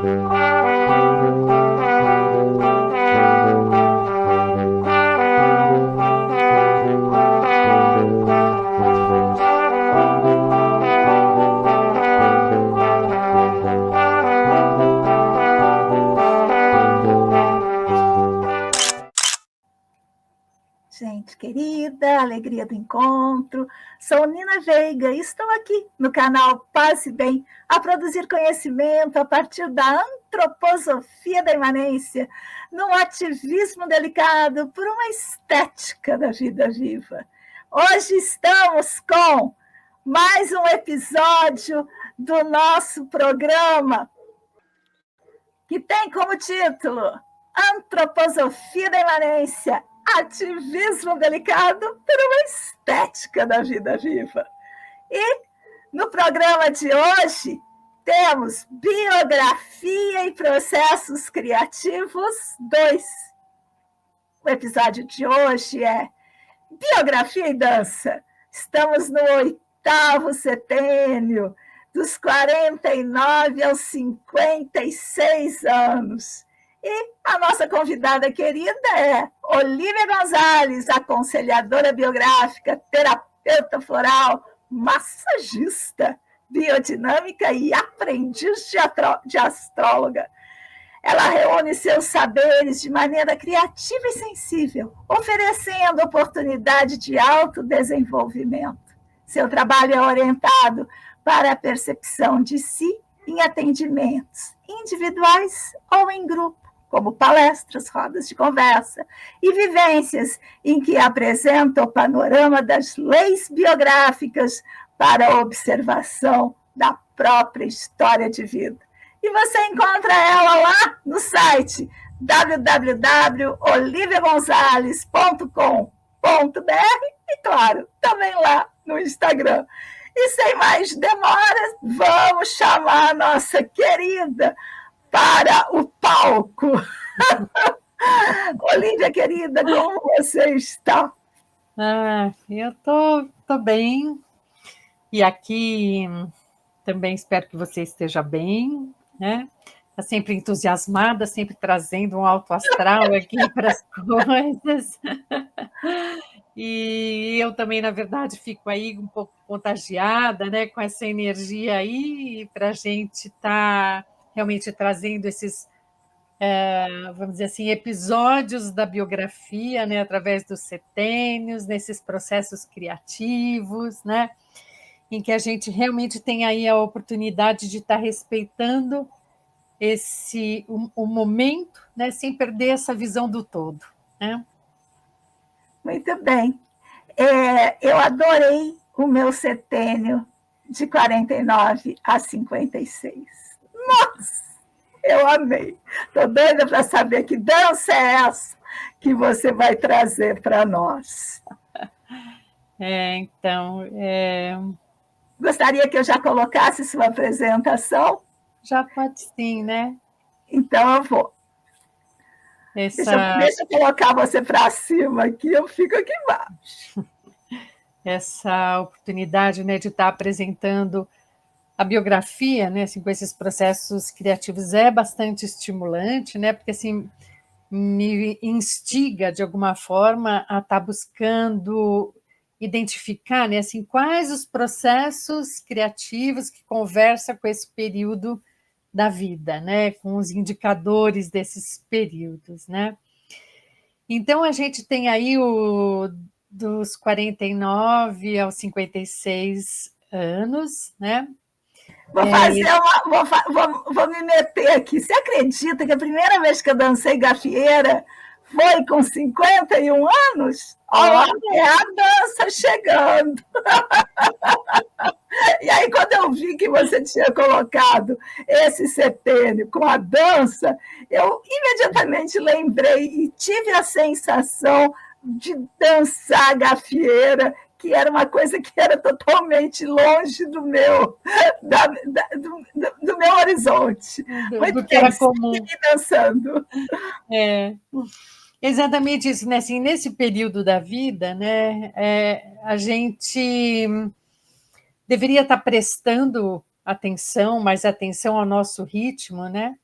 Gente querida, alegria do encontro. Sou Nina Veiga e estou aqui no canal Paz e Bem a produzir conhecimento a partir da antroposofia da imanência, num ativismo delicado por uma estética da vida viva. Hoje estamos com mais um episódio do nosso programa que tem como título Antroposofia da imanência, ativismo delicado por uma estética da vida viva. E no programa de hoje temos Biografia e Processos Criativos 2. O episódio de hoje é Biografia e Dança. Estamos no 8º setênio, dos 49 aos 56 anos. E a nossa convidada querida é Olívia Gonzalez, aconselhadora biográfica, terapeuta floral, massagista, biodinâmica e aprendiz de astróloga. Ela reúne seus saberes de maneira criativa e sensível, oferecendo oportunidade de autodesenvolvimento. Seu trabalho é orientado para a percepção de si em atendimentos individuais ou em grupo, como palestras, rodas de conversa e vivências em que apresenta o panorama das leis biográficas para a observação da própria história de vida. E você encontra ela lá no site www.oliviagonzalez.com.br e, claro, também lá no Instagram. E sem mais demoras, vamos chamar a nossa querida para o palco. Olívia, querida, como você está? Eu tô bem. E aqui também espero que você esteja bem, né? Está sempre entusiasmada, sempre trazendo um alto astral aqui para as coisas. E eu também, na verdade, fico aí um pouco contagiada, né, com essa energia aí, para a gente estar realmente trazendo esses, vamos dizer assim, episódios da biografia, né, através dos setênios, nesses processos criativos, né, em que a gente realmente tem aí a oportunidade de estar respeitando o momento, né, sem perder essa visão do todo, né? Muito bem. Eu adorei o meu setênio de 49 a 56. Nossa, eu amei. Estou doida para saber que dança é essa que você vai trazer para nós. Gostaria que eu já colocasse sua apresentação? Já pode sim, né? Então eu vou. Deixa eu colocar você para cima aqui, eu fico aqui embaixo. Essa oportunidade, né, de estar apresentando a biografia, né, assim, com esses processos criativos é bastante estimulante, né, porque assim, me instiga de alguma forma a estar buscando identificar, né, assim, quais os processos criativos que conversam com esse período da vida, né, com os indicadores desses períodos, né. Então, a gente tem aí dos 49 aos 56 anos, né? Vou me meter aqui. Você acredita que a primeira vez que eu dancei gafieira foi com 51 anos? Olha, é a dança chegando. E aí, quando eu vi que você tinha colocado esse setênio com a dança, eu imediatamente lembrei e tive a sensação de dançar gafieira, que era uma coisa que era totalmente longe do meu, do meu horizonte. Do que era comum. Dançando. Exatamente isso, né? Assim, nesse período da vida, né, a gente deveria estar prestando atenção, mais atenção ao nosso ritmo, né?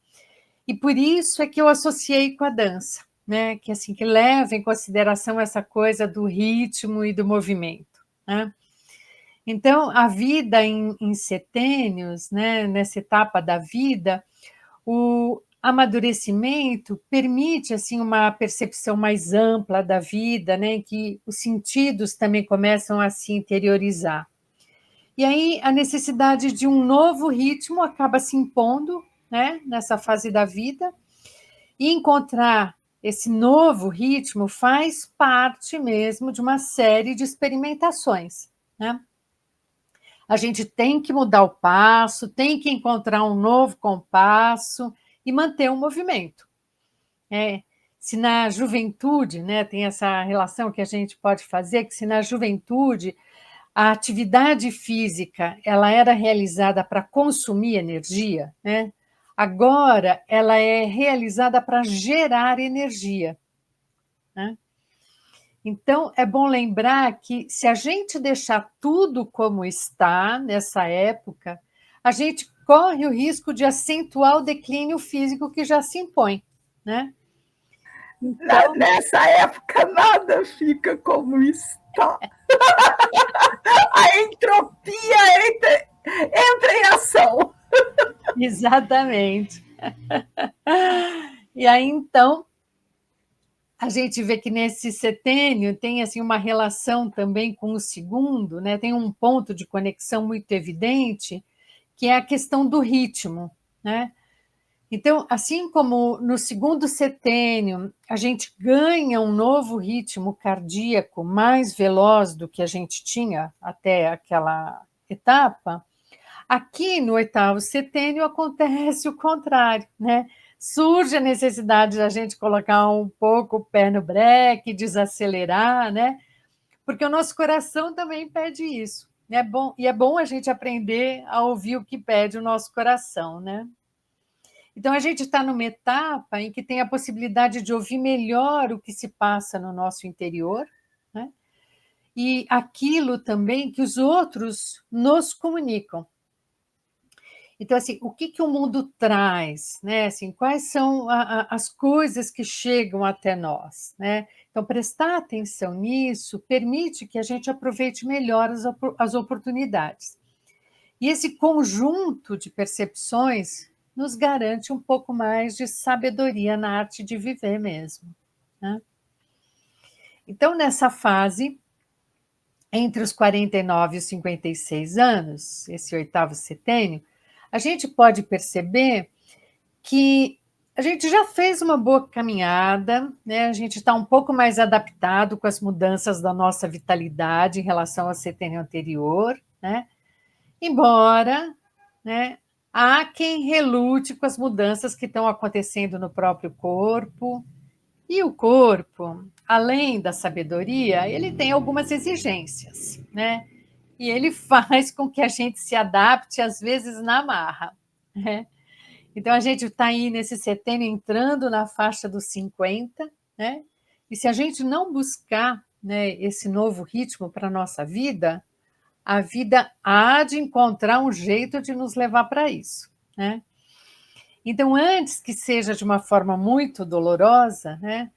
E por isso é que eu associei com a dança, né? Que assim, que leva em consideração essa coisa do ritmo e do movimento, né? Então, a vida em setênios, né, nessa etapa da vida, o amadurecimento permite assim uma percepção mais ampla da vida, né, em que os sentidos também começam a se interiorizar. E aí a necessidade de um novo ritmo acaba se impondo, né, nessa fase da vida, e encontrar esse novo ritmo faz parte mesmo de uma série de experimentações, né? A gente tem que mudar o passo, tem que encontrar um novo compasso e manter o movimento. Se na juventude, né, tem essa relação que a gente pode fazer, que se na juventude a atividade física ela era realizada para consumir energia, né, agora ela é realizada para gerar energia, né? Então, é bom lembrar que, se a gente deixar tudo como está nessa época, a gente corre o risco de acentuar o declínio físico que já se impõe, né? Então, Nessa época, nada fica como está. A entropia entra em ação. exatamente. E aí, então, a gente vê que nesse setênio tem assim uma relação também com o segundo, né? Tem um ponto de conexão muito evidente, que é a questão do ritmo, né? Então, assim como no segundo setênio a gente ganha um novo ritmo cardíaco mais veloz do que a gente tinha até aquela etapa, aqui no oitavo setênio acontece o contrário, né? Surge a necessidade da gente colocar um pouco o pé no breque, desacelerar, né? Porque o nosso coração também pede isso. É bom, e é bom a gente aprender a ouvir o que pede o nosso coração, né? Então, a gente está numa etapa em que tem a possibilidade de ouvir melhor o que se passa no nosso interior, né? E aquilo também que os outros nos comunicam. Então, assim, o que o mundo traz, né? Assim, quais são as coisas que chegam até nós, né? Então, prestar atenção nisso permite que a gente aproveite melhor as oportunidades. E esse conjunto de percepções nos garante um pouco mais de sabedoria na arte de viver mesmo, né? Então, nessa fase, entre os 49 e os 56 anos, esse oitavo setênio, a gente pode perceber que a gente já fez uma boa caminhada, né? A gente está um pouco mais adaptado com as mudanças da nossa vitalidade em relação ao setênio anterior, né? Embora, né, há quem relute com as mudanças que estão acontecendo no próprio corpo. E o corpo, além da sabedoria, ele tem algumas exigências, né? E ele faz com que a gente se adapte, às vezes, na marra, né? Então, a gente está aí nesse setênio, entrando na faixa dos 50, né? E se a gente não buscar, né, esse novo ritmo para a nossa vida, a vida há de encontrar um jeito de nos levar para isso, né? Então, antes que seja de uma forma muito dolorosa, né,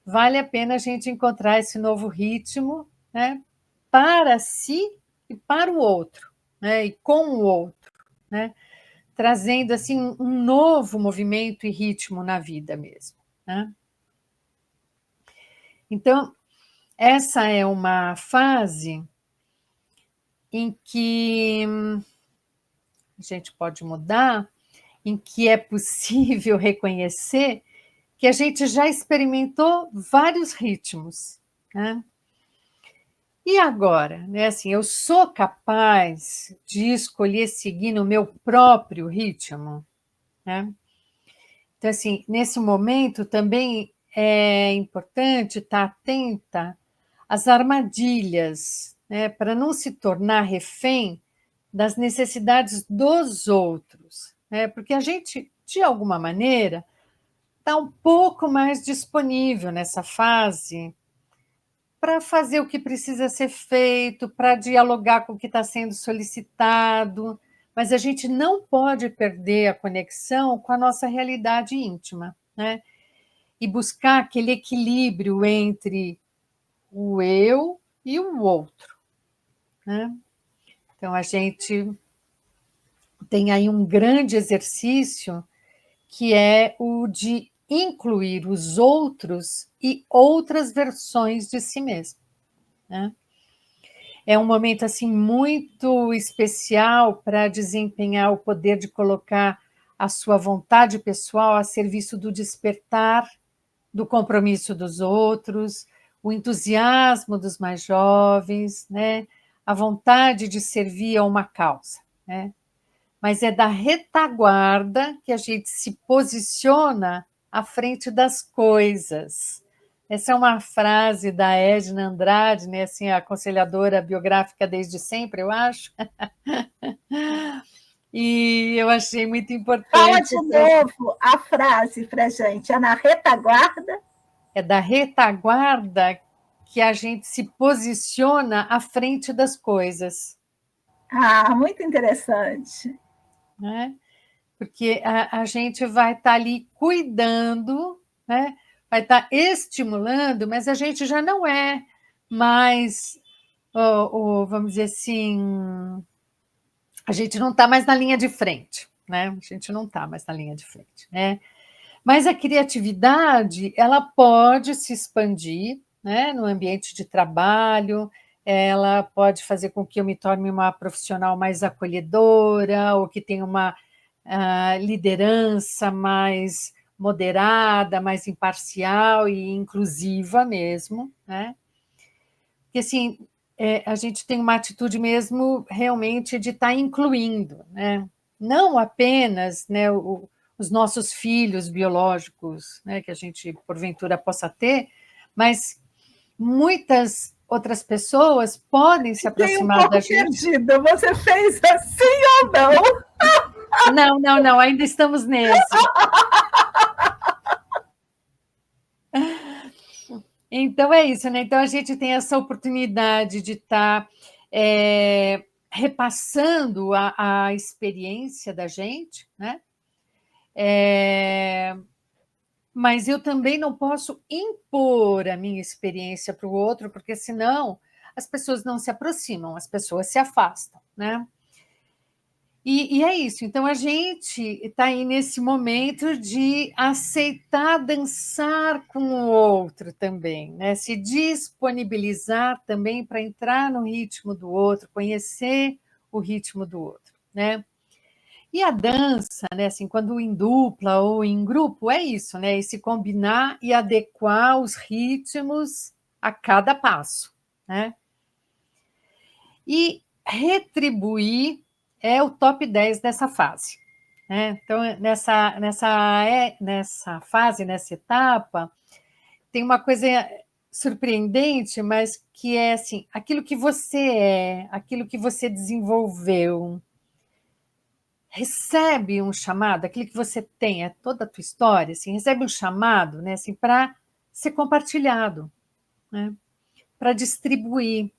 vale a pena a gente encontrar esse novo ritmo, né, para si e para o outro, né, e com o outro, né, trazendo assim um novo movimento e ritmo na vida mesmo, né? Então, essa é uma fase em que a gente pode mudar, em que é possível reconhecer que a gente já experimentou vários ritmos, né? E agora, né? Assim, eu sou capaz de escolher seguir no meu próprio ritmo, né? Então, assim, nesse momento também é importante estar atenta às armadilhas, né? Para não se tornar refém das necessidades dos outros, né? Porque a gente, de alguma maneira, está um pouco mais disponível nessa fase para fazer o que precisa ser feito, para dialogar com o que está sendo solicitado, mas a gente não pode perder a conexão com a nossa realidade íntima, né? E buscar aquele equilíbrio entre o eu e o outro, né? Então, a gente tem aí um grande exercício que é o de incluir os outros e outras versões de si mesmo, né? É um momento assim muito especial para desempenhar o poder de colocar a sua vontade pessoal a serviço do despertar, do compromisso dos outros, o entusiasmo dos mais jovens, né? A vontade de servir a uma causa, né? Mas é da retaguarda que a gente se posiciona à frente das coisas. Essa é uma frase da Edna Andrade, né, assim, a aconselhadora biográfica desde sempre, eu acho. E eu achei muito Fala importante. de novo a frase para gente. É na retaguarda? É da retaguarda que a gente se posiciona à frente das coisas. Ah, muito interessante. Né? Porque a gente vai estar ali cuidando, né? Vai estar estimulando, mas a gente já não é mais, vamos dizer assim, a gente não está mais na linha de frente, né? A gente não está mais na linha de frente, né? Mas a criatividade, ela pode se expandir, né, no ambiente de trabalho, ela pode fazer com que eu me torne uma profissional mais acolhedora, ou que tenha uma liderança mais moderada, mais imparcial e inclusiva mesmo, né? Porque, assim, a gente tem uma atitude mesmo realmente de estar incluindo, né? Não apenas, né, os nossos filhos biológicos, né, que a gente, porventura, possa ter, mas muitas outras pessoas podem se Fiquei um aproximar da pouco gente. perdida. Você fez assim ou não? Não, não, não, ainda estamos nesse. Então é isso, né? Então a gente tem essa oportunidade de estar repassando a experiência da gente, né? Mas eu também não posso impor a minha experiência para o outro, porque senão as pessoas não se aproximam, as pessoas se afastam, né? E é isso, então a gente está aí nesse momento de aceitar dançar com o outro também, né? Se disponibilizar também para entrar no ritmo do outro, conhecer o ritmo do outro, né? E a dança, né, assim, quando em dupla ou em grupo, é isso, né? E se combinar e adequar os ritmos a cada passo, né? E retribuir é o top 10 dessa fase, né? Então, nessa fase, nessa etapa, tem uma coisa surpreendente, mas que é assim, aquilo que você é, aquilo que você desenvolveu, recebe um chamado, aquilo que você tem, é toda a tua história, assim, recebe um chamado, né, assim, para ser compartilhado, né, para distribuir,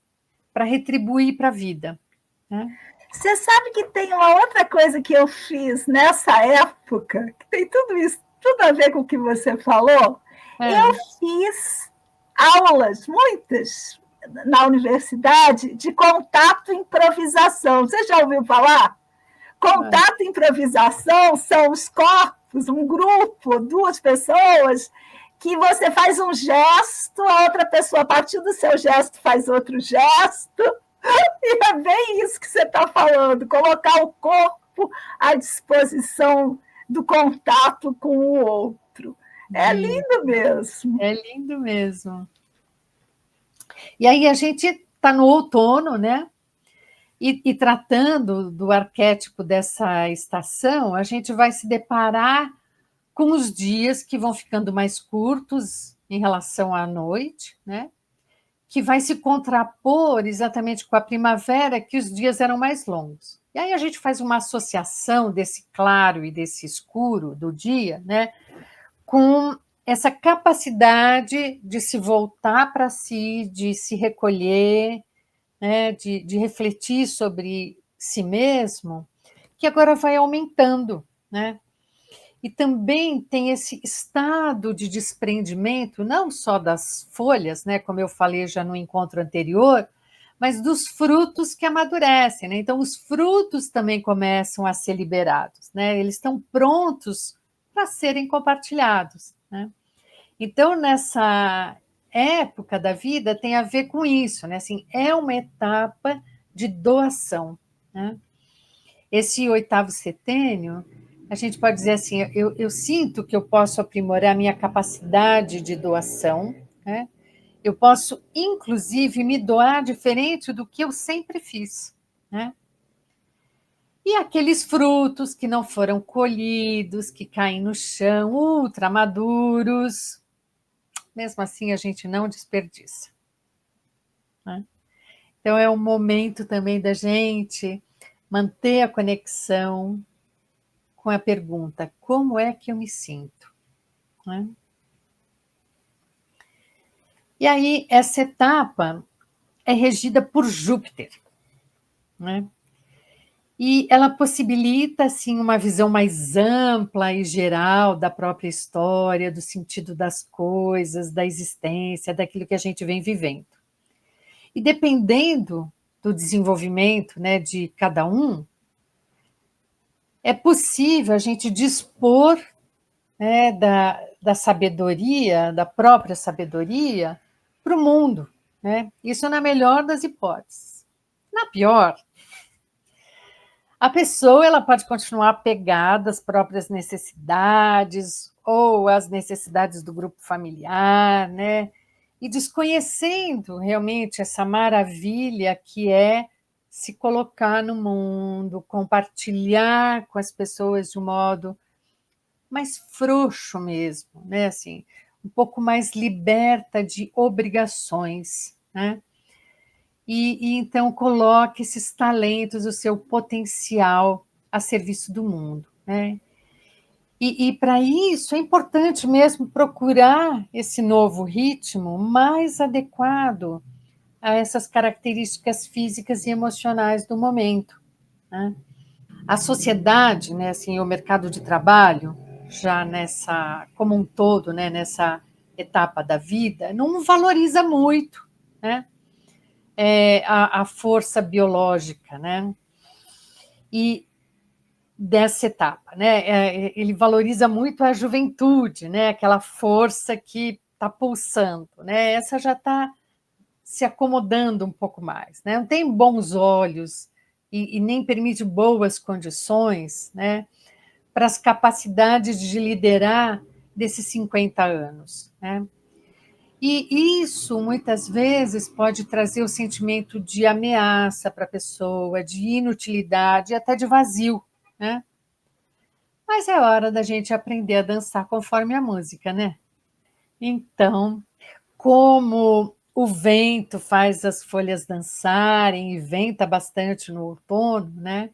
para retribuir para a vida, né? Você sabe que tem uma outra coisa que eu fiz nessa época, que tem tudo isso, tudo a ver com o que você falou. É, Eu fiz aulas, muitas, na universidade, de contato e improvisação. Você já ouviu falar? Contato e improvisação são os corpos, um grupo, duas pessoas, que você faz um gesto, a outra pessoa, a partir do seu gesto, faz outro gesto. E é bem isso que você está falando, colocar o corpo à disposição do contato com o outro. É lindo mesmo. é lindo mesmo. E aí a gente está no outono, né? E tratando do arquétipo dessa estação, a gente vai se deparar com os dias que vão ficando mais curtos em relação à noite, né? Que vai se contrapor exatamente com a primavera, que os dias eram mais longos. E aí a gente faz uma associação desse claro e desse escuro do dia, né? Com essa capacidade de se voltar para si, de se recolher, né, de refletir sobre si mesmo, que agora vai aumentando, né? E também tem esse estado de desprendimento, não só das folhas, né, como eu falei já no encontro anterior, mas dos frutos que amadurecem, né? Então, os frutos também começam a ser liberados, né? Eles estão prontos para serem compartilhados, né? Então, nessa época da vida tem a ver com isso, né? Assim, é uma etapa de doação, né? Esse oitavo setênio, a gente pode dizer assim, eu sinto que eu posso aprimorar a minha capacidade de doação, né? Eu posso, inclusive, me doar diferente do que eu sempre fiz, né? E aqueles frutos que não foram colhidos, que caem no chão, ultra maduros, mesmo assim a gente não desperdiça, né? Então é um momento também da gente manter a conexão com a pergunta: como é que eu me sinto? Né? E aí, essa etapa é regida por Júpiter, né? E ela possibilita assim uma visão mais ampla e geral da própria história, do sentido das coisas, da existência, daquilo que a gente vem vivendo. E dependendo do desenvolvimento, né, de cada um, é possível a gente dispor, né, da sabedoria, da própria sabedoria, para o mundo, né? Isso na melhor das hipóteses. Na pior, a pessoa ela pode continuar apegada às próprias necessidades ou às necessidades do grupo familiar, né? E desconhecendo realmente essa maravilha que é se colocar no mundo, compartilhar com as pessoas de um modo mais frouxo mesmo, né? Assim, um pouco mais liberta de obrigações, né? E então coloque esses talentos, o seu potencial a serviço do mundo, né? E para isso é importante mesmo procurar esse novo ritmo mais adequado a essas características físicas e emocionais do momento, né? A sociedade, né, assim, o mercado de trabalho, já nessa, como um todo, né, nessa etapa da vida, não valoriza muito, né, a força biológica, né, e dessa etapa, né, ele valoriza muito a juventude, né, aquela força que está pulsando, né, essa já está se acomodando um pouco mais, né, não tem bons olhos e nem permite boas condições, né, para as capacidades de liderar desses 50 anos, né? E isso, muitas vezes, pode trazer o sentimento de ameaça para a pessoa, de inutilidade, até de vazio, né? Mas é hora da gente aprender a dançar conforme a música, né? Então, como o vento faz as folhas dançarem e venta bastante no outono, né?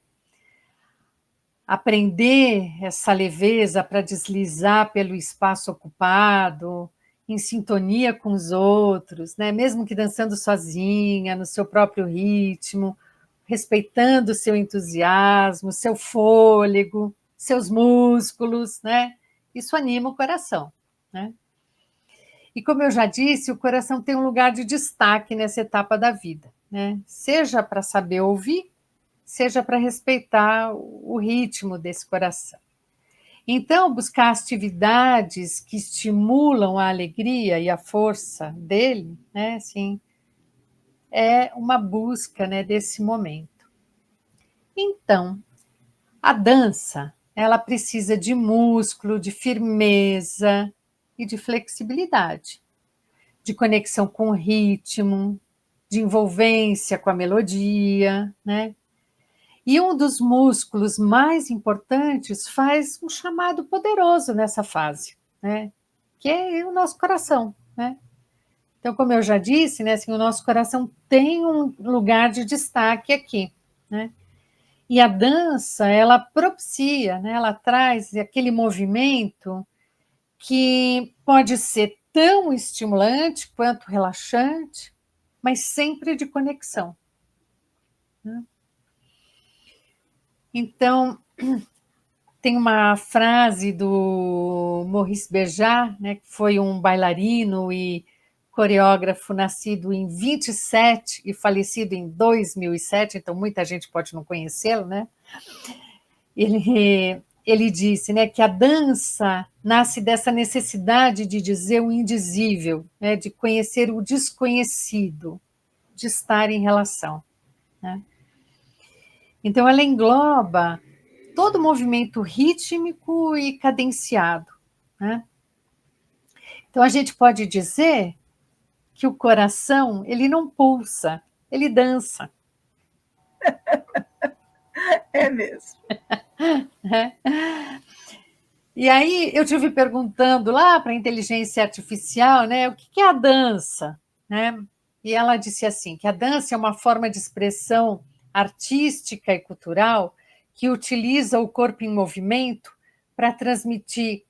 Aprender essa leveza para deslizar pelo espaço ocupado, em sintonia com os outros, né? Mesmo que dançando sozinha, no seu próprio ritmo, respeitando o seu entusiasmo, seu fôlego, seus músculos, né? Isso anima o coração, né? E como eu já disse, o coração tem um lugar de destaque nessa etapa da vida, né? Seja para saber ouvir, seja para respeitar o ritmo desse coração. Então, buscar atividades que estimulam a alegria e a força dele, né, assim, é uma busca, né, desse momento. Então, a dança, ela precisa de músculo, de firmeza e de flexibilidade, de conexão com o ritmo, de envolvência com a melodia, né? E um dos músculos mais importantes faz um chamado poderoso nessa fase, né? Que é o nosso coração, né? Então, como eu já disse, né, assim, o nosso coração tem um lugar de destaque aqui, né? E a dança, ela propicia, né, ela traz aquele movimento que pode ser tão estimulante quanto relaxante, mas sempre de conexão, né? Então, tem uma frase do Maurice Béjart, né, que foi um bailarino e coreógrafo nascido em 27 e falecido em 2007, então muita gente pode não conhecê-lo, né? Ele disse, né, que a dança nasce dessa necessidade de dizer o indizível, né, de conhecer o desconhecido, de estar em relação, né? Então, ela engloba todo o movimento rítmico e cadenciado, né? Então, a gente pode dizer que o coração, ele não pulsa, ele dança. É mesmo. Né? E aí, eu tive perguntando lá para a inteligência artificial, né, o que é a dança, né? E ela disse assim, que a dança é uma forma de expressão artística e cultural que utiliza o corpo em movimento para transmitir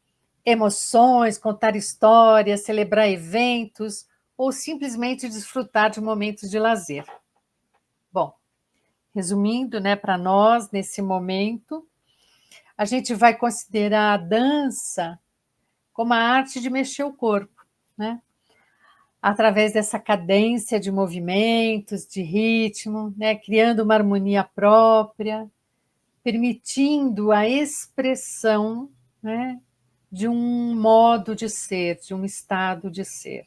emoções, contar histórias, celebrar eventos ou simplesmente desfrutar de momentos de lazer. Bom, resumindo, né, para nós, nesse momento, a gente vai considerar a dança como a arte de mexer o corpo, né? Através dessa cadência de movimentos, de ritmo, né? Criando uma harmonia própria, permitindo a expressão, né? De um modo de ser, de um estado de ser.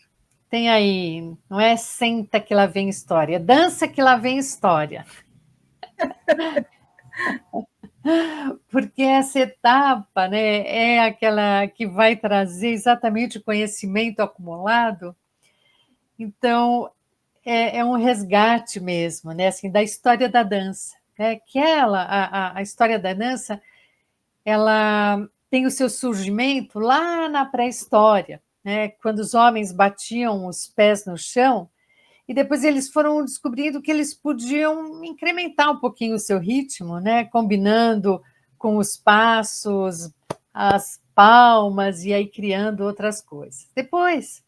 Tem aí, não é senta que lá vem história, dança que lá vem história. Porque essa etapa, né, é aquela que vai trazer exatamente o conhecimento acumulado. Então, é um resgate mesmo, né, assim, da história da dança, né, que a história da dança, ela tem o seu surgimento lá na pré-história, né, quando os homens batiam os pés no chão e depois eles foram descobrindo que eles podiam incrementar um pouquinho o seu ritmo, né, combinando com os passos, as palmas e aí criando outras coisas. Depois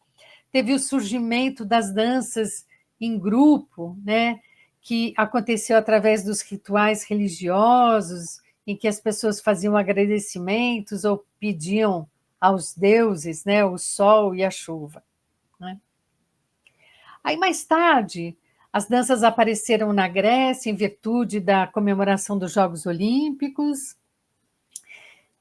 teve o surgimento das danças em grupo, né, que aconteceu através dos rituais religiosos, em que as pessoas faziam agradecimentos ou pediam aos deuses, né, o sol e a chuva, né? Aí, mais tarde, as danças apareceram na Grécia em virtude da comemoração dos Jogos Olímpicos,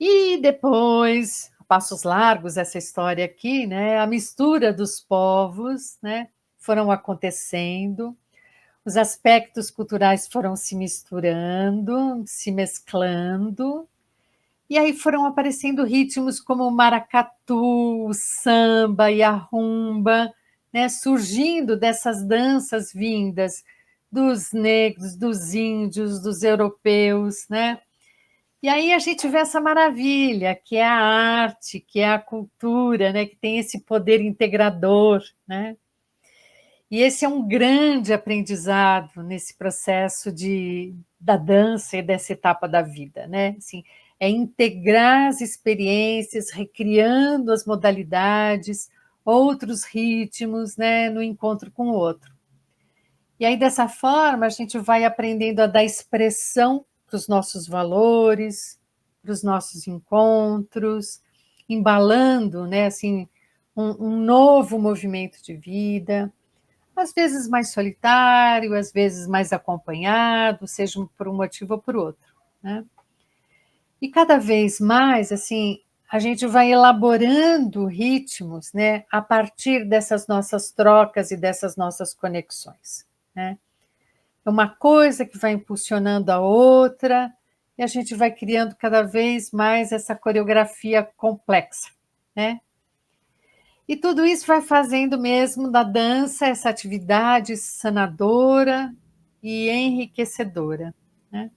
e depois, a passos largos, essa história aqui, né, a mistura dos povos, né, foram acontecendo, os aspectos culturais foram se misturando, se mesclando, e aí foram aparecendo ritmos como o maracatu, o samba e a rumba, né, surgindo dessas danças vindas dos negros, dos índios, dos europeus, né? E aí a gente vê essa maravilha, que é a arte, que é a cultura, né, que tem esse poder integrador, né? E esse é um grande aprendizado nesse processo da dança e dessa etapa da vida, né? Assim, é integrar as experiências, recriando as modalidades, outros ritmos, né, no encontro com o outro. E aí, dessa forma, a gente vai aprendendo a dar expressão para os nossos valores, para os nossos encontros, embalando, né, assim, um novo movimento de vida, às vezes mais solitário, às vezes mais acompanhado, seja por um motivo ou por outro, né? E cada vez mais, assim, a gente vai elaborando ritmos, né, a partir dessas nossas trocas e dessas nossas conexões, né? É uma coisa que vai impulsionando a outra, e a gente vai criando cada vez mais essa coreografia complexa, né? E tudo isso vai fazendo mesmo da dança essa atividade sanadora e enriquecedora, né?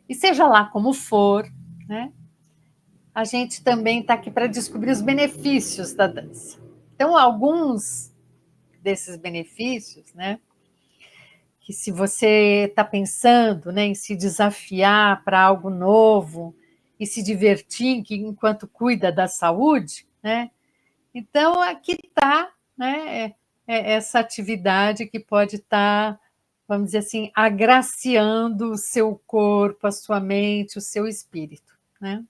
E seja lá como for, né, a gente também está aqui para descobrir os benefícios da dança. Então, alguns desses benefícios, né, que se você está pensando, né, em se desafiar para algo novo e se divertir enquanto cuida da saúde, né, então aqui está, né, essa atividade que pode estar vamos dizer assim, agraciando o seu corpo, a sua mente, o seu espírito, né?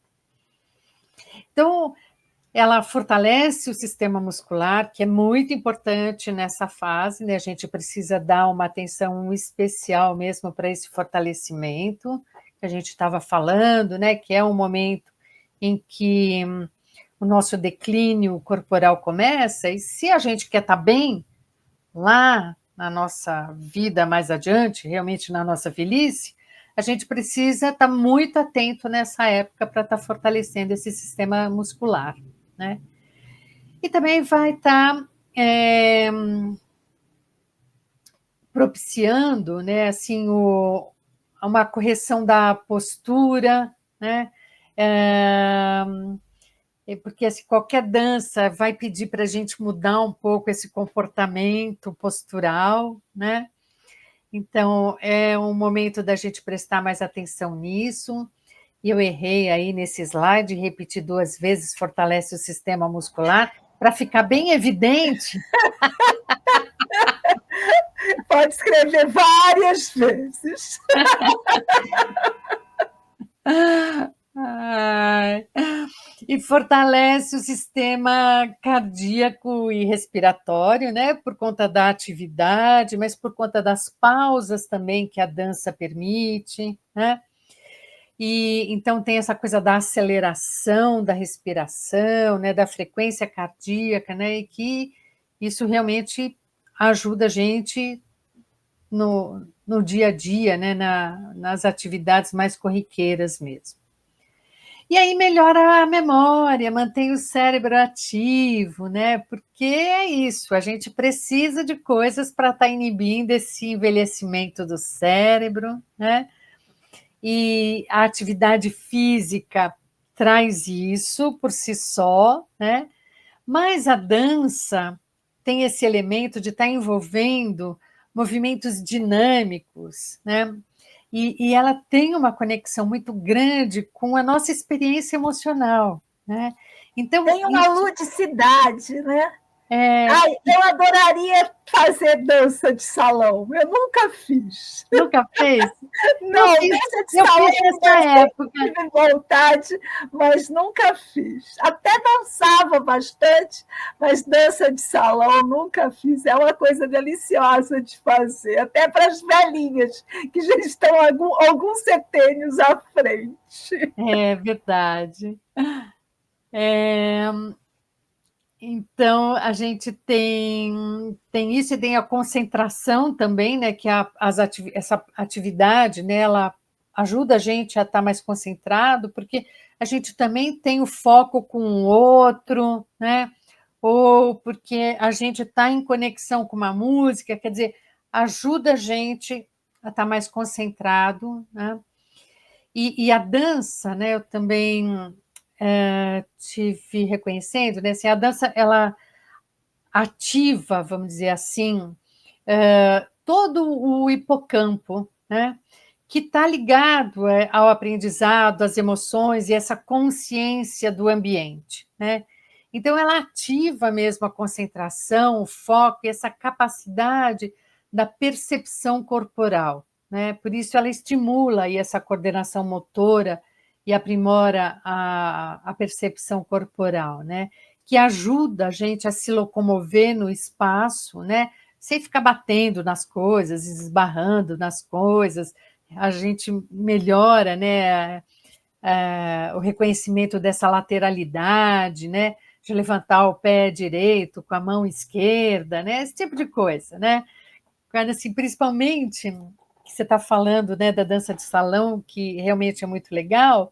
Então, ela fortalece o sistema muscular, que é muito importante nessa fase, né? A gente precisa dar uma atenção especial mesmo para esse fortalecimento que a gente estava falando, né? Que é um momento em que o nosso declínio corporal começa, e se a gente quer estar bem lá na nossa vida mais adiante, realmente na nossa velhice, a gente precisa estar muito atento nessa época para estar fortalecendo esse sistema muscular, né? E também vai estar propiciando, né, assim, uma correção da postura, né? Porque assim, qualquer dança vai pedir para a gente mudar um pouco esse comportamento postural, né? Então, é um momento da gente prestar mais atenção nisso. E eu errei aí nesse slide, repetir 2 vezes fortalece o sistema muscular, para ficar bem evidente. Pode escrever várias vezes. Ai. E fortalece o sistema cardíaco e respiratório, né? Por conta da atividade, mas por conta das pausas também que a dança permite, né? E então tem essa coisa da aceleração da respiração, né? Da frequência cardíaca, né? E que isso realmente ajuda a gente no dia a dia, né? Nas atividades mais corriqueiras mesmo. E aí melhora a memória, mantém o cérebro ativo, né? Porque é isso, a gente precisa de coisas para estar inibindo esse envelhecimento do cérebro, né? E a atividade física traz isso por si só, né? Mas a dança tem esse elemento de estar envolvendo movimentos dinâmicos, né? E ela tem uma conexão muito grande com a nossa experiência emocional, né? Então, tem uma isso ludicidade, né? é... Ai, eu adoraria fazer dança de salão. Eu nunca fiz. Nunca fez? Não, dança de Eu salão fiz nessa eu época. tive vontade, mas nunca fiz. Até dançava bastante, mas dança de salão nunca fiz. É uma coisa deliciosa de fazer, até para as velhinhas, que já estão alguns setênios à frente. É verdade. Então, a gente tem isso e tem a concentração também, né? Que essa atividade, né, ela ajuda a gente a estar mais concentrado, porque a gente também tem o foco com o outro, né? Ou porque a gente está em conexão com uma música, quer dizer, ajuda a gente a estar mais concentrado, né? E a dança, né? Eu também tive reconhecendo, né? Assim, a dança, ela ativa, vamos dizer assim, todo o hipocampo, né? Que está ligado ao aprendizado, às emoções e essa consciência do ambiente, né? Então, ela ativa mesmo a concentração, o foco e essa capacidade da percepção corporal, né? Por isso, ela estimula aí essa coordenação motora e aprimora a percepção corporal, né? Que ajuda a gente a se locomover no espaço, né? Sem ficar batendo nas coisas, esbarrando nas coisas, a gente melhora, né, o reconhecimento dessa lateralidade, né, de levantar o pé direito com a mão esquerda, né, esse tipo de coisa, né, quando, assim, principalmente que você está falando, né, da dança de salão, que realmente é muito legal,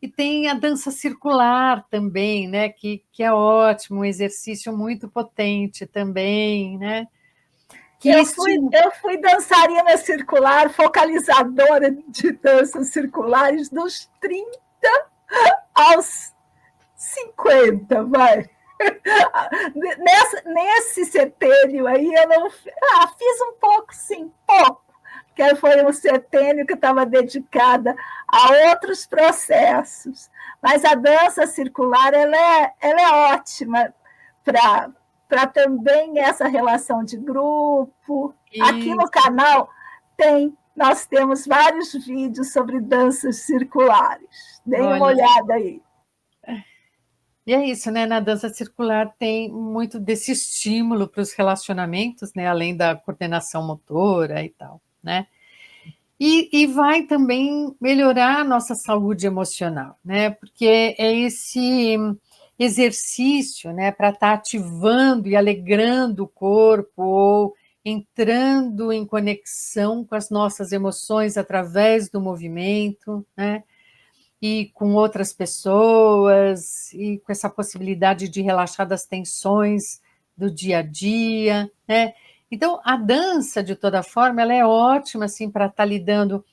e tem a dança circular também, né, que é ótimo, um exercício muito potente também, né, que Eu fui dançarina circular, focalizadora de danças circulares dos 30 aos 50, vai. Nesse setênio aí, eu não. Fiz um pouco, sim, pouco. Porque foi um setênio que estava dedicada a outros processos. Mas a dança circular ela é ótima para também essa relação de grupo. Aqui no canal Nós temos vários vídeos sobre danças circulares. Deem uma Olha. olhada aí. E é isso, né? Na dança circular tem muito desse estímulo para os relacionamentos, né? Além da coordenação motora e tal, né? E vai também melhorar a nossa saúde emocional, né? Porque é esse exercício, né, para estar ativando e alegrando o corpo ou entrando em conexão com as nossas emoções através do movimento, né? E com outras pessoas, e com essa possibilidade de relaxar das tensões do dia a dia, né? Então, a dança, de toda forma, ela é ótima assim, para estar lidando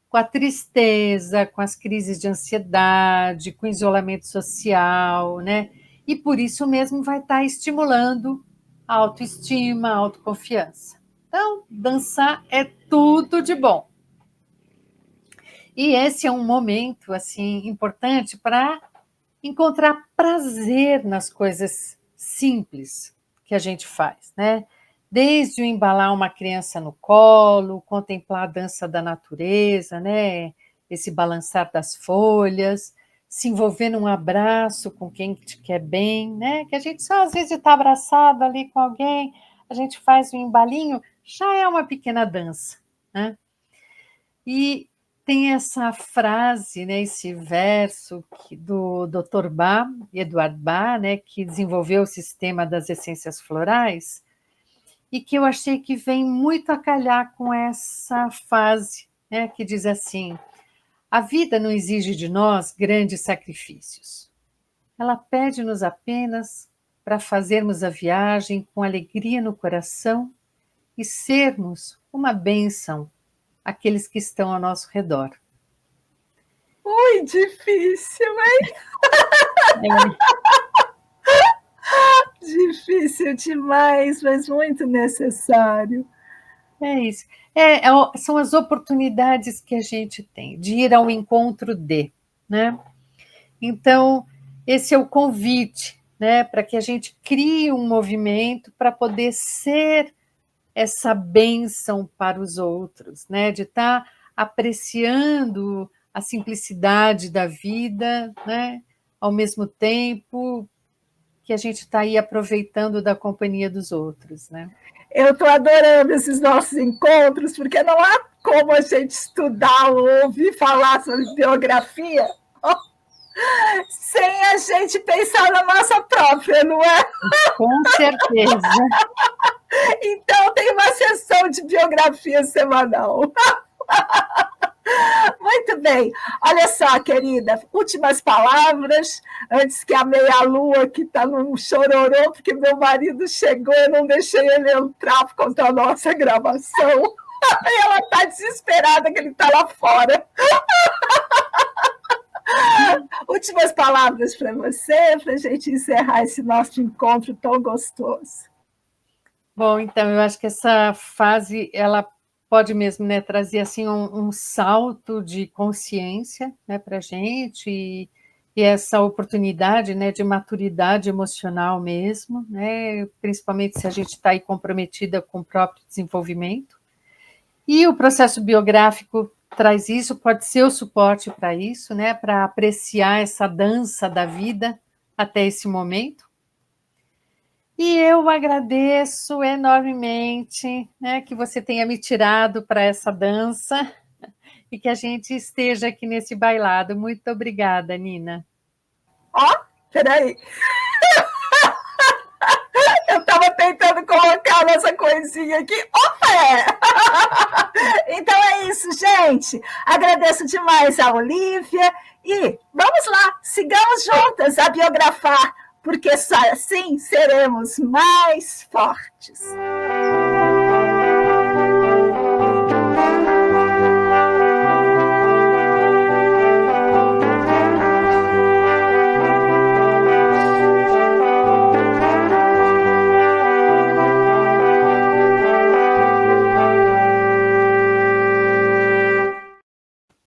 com a tristeza, com as crises de ansiedade, com o isolamento social, né? E por isso mesmo vai estar estimulando a autoestima, a autoconfiança. Então, dançar é tudo de bom. E esse é um momento assim importante para encontrar prazer nas coisas simples que a gente faz, né? Desde o embalar uma criança no colo, contemplar a dança da natureza, né? Esse balançar das folhas, se envolver num abraço com quem te quer bem, né? Que a gente só às vezes está abraçado ali com alguém, a gente faz um embalinho, já é uma pequena dança, né? E tem essa frase, né, esse verso do Dr. Bach, Eduard Bach, né, que desenvolveu o sistema das essências florais, e que eu achei que vem muito a calhar com essa fase, né, que diz assim: a vida não exige de nós grandes sacrifícios. Ela pede-nos apenas para fazermos a viagem com alegria no coração e sermos uma bênção àqueles que estão ao nosso redor. Ui, difícil, hein? Difícil demais, mas muito necessário. É isso. São as oportunidades que a gente tem de ir ao encontro de, né? Então, esse é o convite, né, para que a gente crie um movimento para poder ser essa bênção para os outros, né? De estar apreciando a simplicidade da vida, né? Ao mesmo tempo que a gente está aí aproveitando da companhia dos outros, né? Eu estou adorando esses nossos encontros, porque não há como a gente estudar ou ouvir falar sobre biografia sem a gente pensar na nossa própria, não é? Com certeza. Então, tem uma sessão de biografia semanal. Muito bem. Olha só, querida, últimas palavras, antes que a meia-lua que está num chororô, porque meu marido chegou, eu não deixei ele entrar por conta da nossa gravação. Ela está desesperada que ele está lá fora. Últimas palavras para você, para a gente encerrar esse nosso encontro tão gostoso. Bom, então, eu acho que essa fase, ela pode mesmo, né, trazer assim um salto de consciência, né, para a gente, e essa oportunidade, né, de maturidade emocional mesmo, né, principalmente se a gente está aí comprometida com o próprio desenvolvimento. E o processo biográfico traz isso, pode ser o suporte para isso, né, para apreciar essa dança da vida até esse momento. E eu agradeço enormemente, né, que você tenha me tirado para essa dança e que a gente esteja aqui nesse bailado. Muito obrigada, Nina. Ó, peraí. Eu estava tentando colocar nossa coisinha aqui. Opa! Então é isso, gente. Agradeço demais a Olívia e vamos lá, sigamos juntas a biografar, porque só assim seremos mais fortes.